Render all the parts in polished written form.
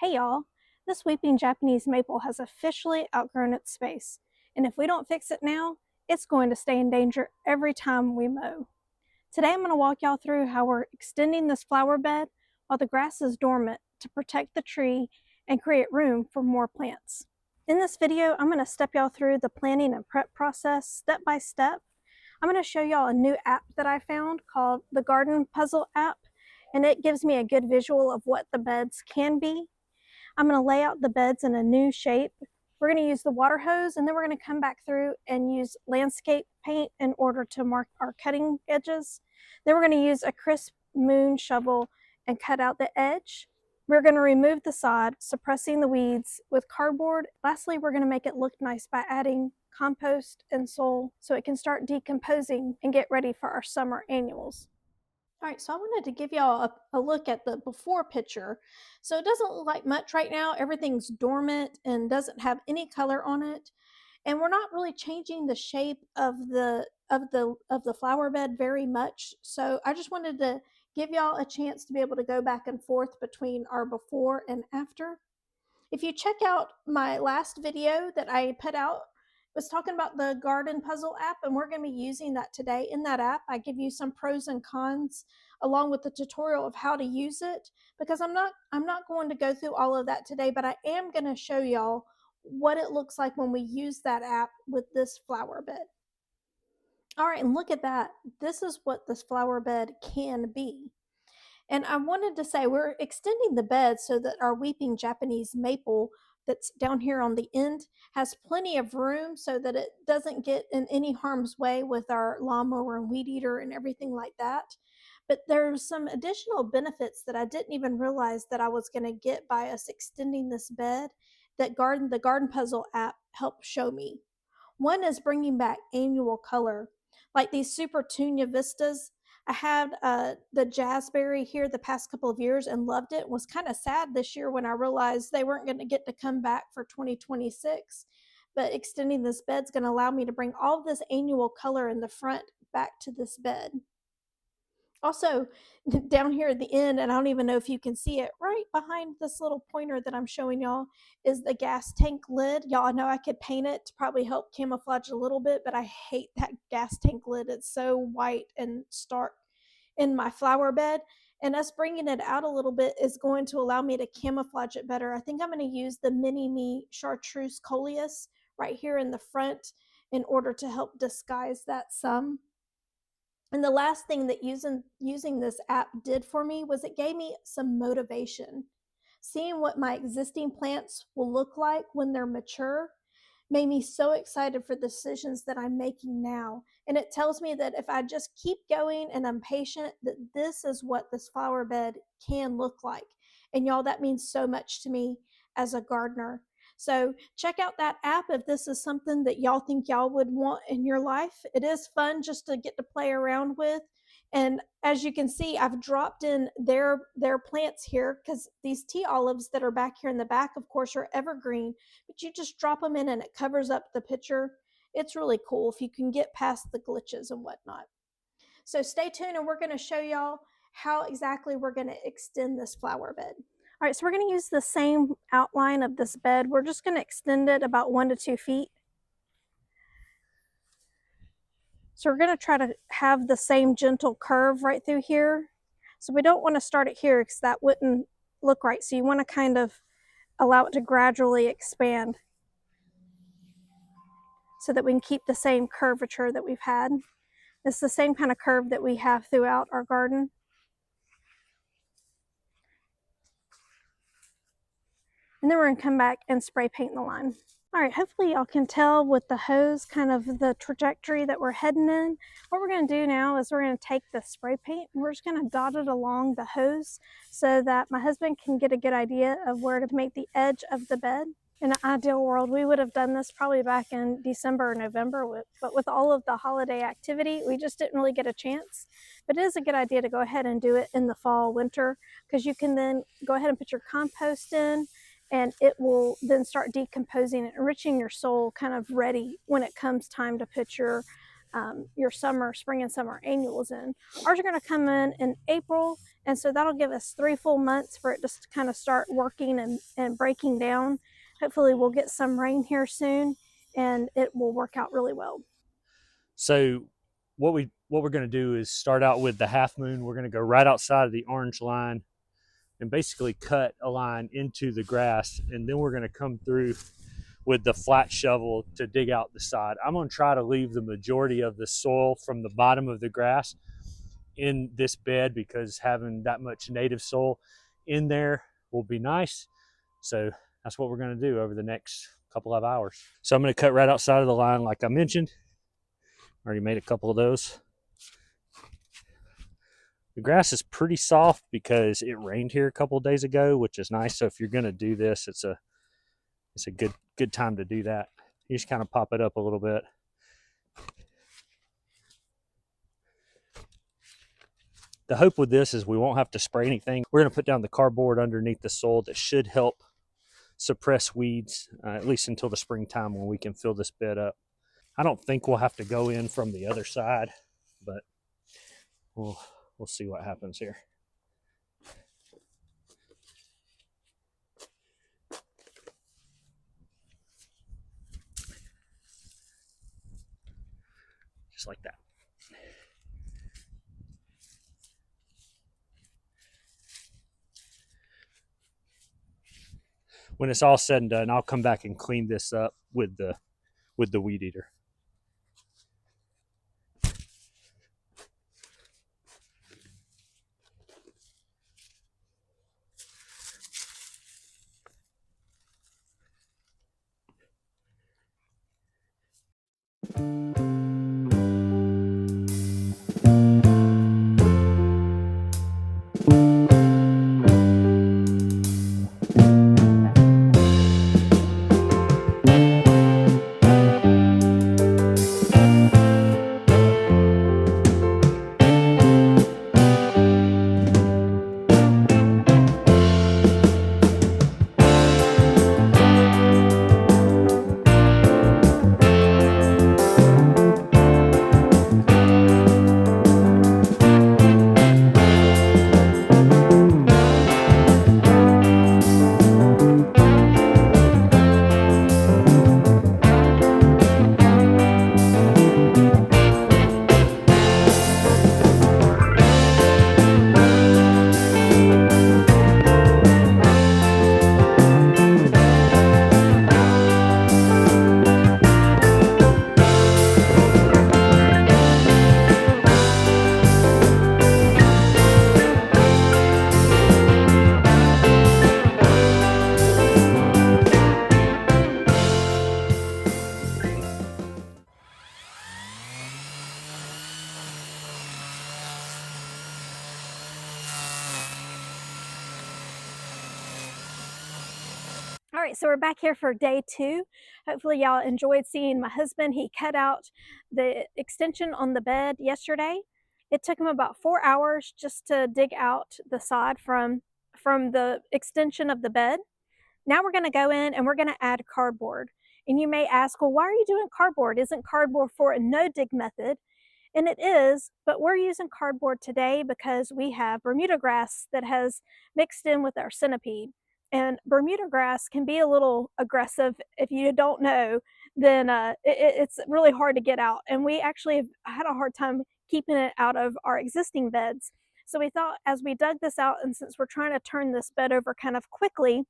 Hey y'all, this weeping Japanese maple has officially outgrown its space, and if we don't fix it now, it's going to stay in danger every time we mow. Today I'm going to walk y'all through how we're extending this flower bed while the grass is dormant to protect the tree and create room for more plants. In this video, I'm going to step y'all through the planning and prep process step by step. I'm going to show y'all a new app that I found called the Garden Puzzle app, and it gives me a good visual of what the beds can be. I'm going to lay out the beds in a new shape. We're going to use the water hose, and then we're going to come back through and use landscape paint in order to mark our cutting edges. Then we're going to use a crisp moon shovel and cut out the edge. We're going to remove the sod, suppressing the weeds with cardboard. Lastly, we're going to make it look nice by adding compost and soil so it can start decomposing and get ready for our summer annuals. All right, so I wanted to give y'all a look at the before picture. So it doesn't look like much right now. Everything's dormant and doesn't have any color on it. And we're not really changing the shape of the flower bed very much. So I just wanted to give y'all a chance to be able to go back and forth between our before and after. If you check out my last video that I put out, was talking about the Garden Puzzle app, and we're going to be using that today. In that app, I give you some pros and cons along with the tutorial of how to use it, because I'm not going to go through all of that today, but I am going to show y'all what it looks like when we use that app with this flower bed. All right, and look at that. This is what this flower bed can be. And I wanted to say we're extending the bed so that our weeping Japanese maple that's down here on the end has plenty of room so that it doesn't get in any harm's way with our lawnmower and weed eater and everything like that. But there's some additional benefits that I didn't even realize that I was going to get by us extending this bed that the Garden Puzzle app helped show me. One is bringing back annual color, like these Super Tunia Vistas. I had the jazzberry here the past couple of years and loved it. Was kind of sad this year when I realized they weren't going to get to come back for 2026. But extending this bed is going to allow me to bring all of this annual color in the front back to this bed. Also, down here at the end, and I don't even know if you can see it, right behind this little pointer that I'm showing y'all is the gas tank lid. Y'all know I could paint it to probably help camouflage a little bit, but I hate that gas tank lid. It's so white and stark in my flower bed. And us bringing it out a little bit is going to allow me to camouflage it better. I think I'm going to use the Mini Me Chartreuse Coleus right here in the front in order to help disguise that some. And the last thing that using this app did for me was it gave me some motivation. Seeing what my existing plants will look like when they're mature made me so excited for the decisions that I'm making now. And it tells me that if I just keep going and I'm patient, that this is what this flower bed can look like. And y'all, that means so much to me as a gardener. So check out that app if this is something that y'all think y'all would want in your life. It is fun just to get to play around with. And as you can see, I've dropped in their plants here because these tea olives that are back here in the back, of course, are evergreen, but you just drop them in and it covers up the picture. It's really cool if you can get past the glitches and whatnot. So stay tuned and we're going to show y'all how exactly we're going to extend this flower bed. All right, so we're going to use the same outline of this bed. We're just going to extend it about 1 to 2 feet. So we're going to try to have the same gentle curve right through here. So we don't want to start it here because that wouldn't look right. So you want to kind of allow it to gradually expand so that we can keep the same curvature that we've had. It's the same kind of curve that we have throughout our garden. And then we're going to come back and spray paint the line. All right, hopefully y'all can tell with the hose kind of the trajectory that we're heading in. What we're going to do now is we're going to take the spray paint and we're just going to dot it along the hose so that my husband can get a good idea of where to make the edge of the bed. In an ideal world, we would have done this probably back in December or November, but with all of the holiday activity, we just didn't really get a chance. But it is a good idea to go ahead and do it in the fall, winter, because you can then go ahead and put your compost in, and it will then start decomposing and enriching your soil kind of ready when it comes time to put your your spring and summer annuals in. Ours are going to come in April, and so that'll give us 3 full months for it just to kind of start working and breaking down. Hopefully we'll get some rain here soon and it will work out really well. So what we're going to do is start out with the half moon. We're going to go right outside of the orange line and basically cut a line into the grass, and then we're going to come through with the flat shovel to dig out the side. I'm going to try to leave the majority of the soil from the bottom of the grass in this bed, because having that much native soil in there will be nice. So that's what we're going to do over the next couple of hours. So I'm going to cut right outside of the line like I mentioned. Already made a couple of those. The grass is pretty soft because it rained here a couple of days ago, which is nice. So if you're going to do this, it's a good time to do that. You just kind of pop it up a little bit. The hope with this is we won't have to spray anything. We're going to put down the cardboard underneath the soil that should help suppress weeds, at least until the springtime when we can fill this bed up. I don't think we'll have to go in from the other side, but we'll see what happens here. Just like that. When it's all said and done, I'll come back and clean this up with the weed eater. All right, so we're back here for day 2. Hopefully y'all enjoyed seeing my husband. He cut out the extension on the bed yesterday. It took him about 4 hours just to dig out the sod from the extension of the bed. Now we're going to go in and we're going to add cardboard. And you may ask, well, why are you doing cardboard? Isn't cardboard for a no-dig method? And it is, but we're using cardboard today because we have Bermuda grass that has mixed in with our centipede. And Bermuda grass can be a little aggressive. If you don't know, then it's really hard to get out. And we actually have had a hard time keeping it out of our existing beds. So we thought, as we dug this out, and since we're trying to turn this bed over kind of quickly,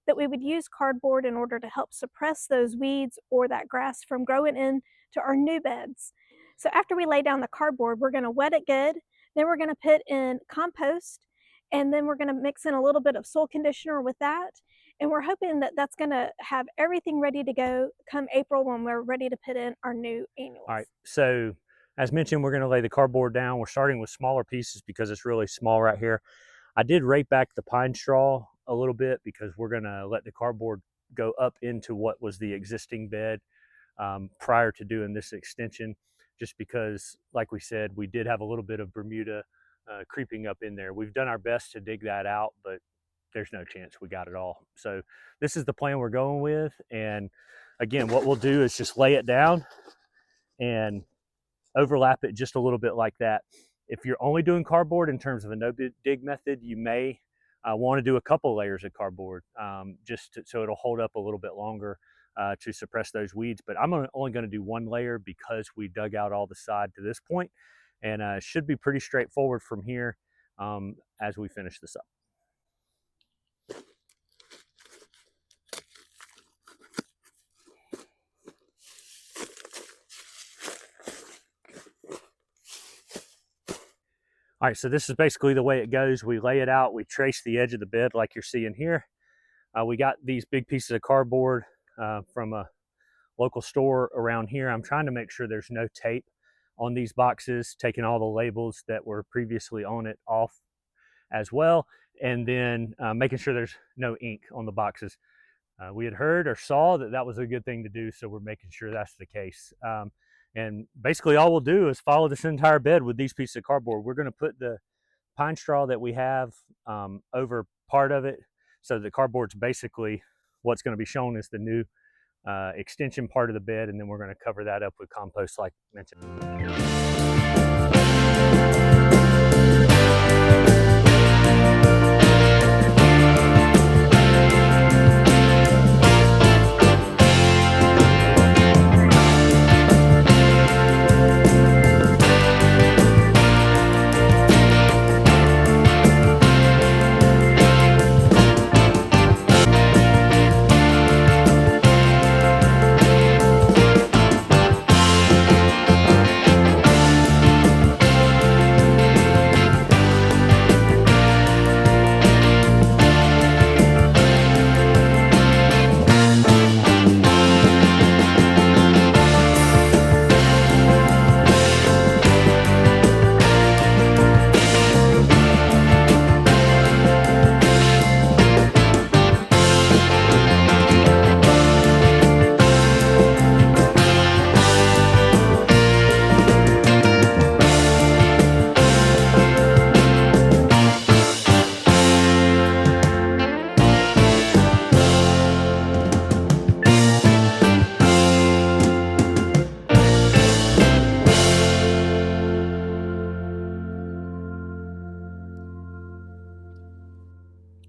that we would use cardboard in order to help suppress those weeds or that grass from growing into our new beds. So after we lay down the cardboard, we're going to wet it good. Then we're going to put in compost, and then we're going to mix in a little bit of soil conditioner with that. And we're hoping that that's going to have everything ready to go come April when we're ready to put in our new annuals. All right, so as mentioned, we're going to lay the cardboard down. We're starting with smaller pieces because it's really small right here. I did rake back the pine straw a little bit because we're going to let the cardboard go up into what was the existing bed prior to doing this extension, just because, like we said, we did have a little bit of Bermuda creeping up in there. We've done our best to dig that out, but there's no chance we got it all. So this is the plan we're going with. And again, what we'll do is just lay it down and overlap it just a little bit like that. If you're only doing cardboard in terms of a no dig method, you may want to do a couple layers of cardboard so it'll hold up a little bit longer to suppress those weeds. But I'm only going to do one layer because we dug out all the side to this point, and should be pretty straightforward from here as we finish this up. All right, so this is basically the way it goes. We lay it out, we trace the edge of the bed like you're seeing here. We got these big pieces of cardboard from a local store around here. I'm trying to make sure there's no tape on these boxes, taking all the labels that were previously on it off as well, and then making sure there's no ink on the boxes. We had heard or saw that that was a good thing to do, so we're making sure that's the case. And basically all we'll do is follow this entire bed with these pieces of cardboard. We're going to put the pine straw that we have over part of it, so the cardboard's basically what's going to be shown as the new extension part of the bed, and then we're going to cover that up with compost like mentioned.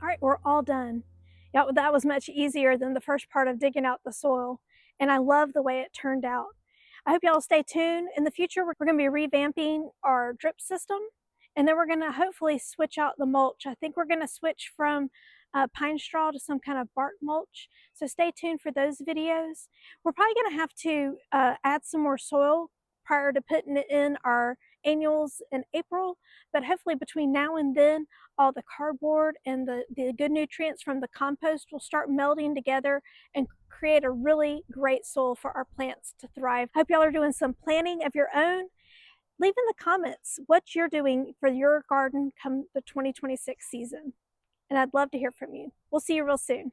All right, we're all done. Yeah, that was much easier than the first part of digging out the soil, and I love the way it turned out. I hope y'all stay tuned. In the future, we're going to be revamping our drip system, and then we're going to hopefully switch out the mulch. I think we're going to switch from pine straw to some kind of bark mulch, so stay tuned for those videos. We're probably going to have to add some more soil prior to putting it in our annuals in April, but hopefully between now and then, all the cardboard and the good nutrients from the compost will start melding together and create a really great soil for our plants to thrive. Hope y'all are doing some planning of your own. Leave in the comments what you're doing for your garden come the 2026 season. And I'd love to hear from you. We'll see you real soon.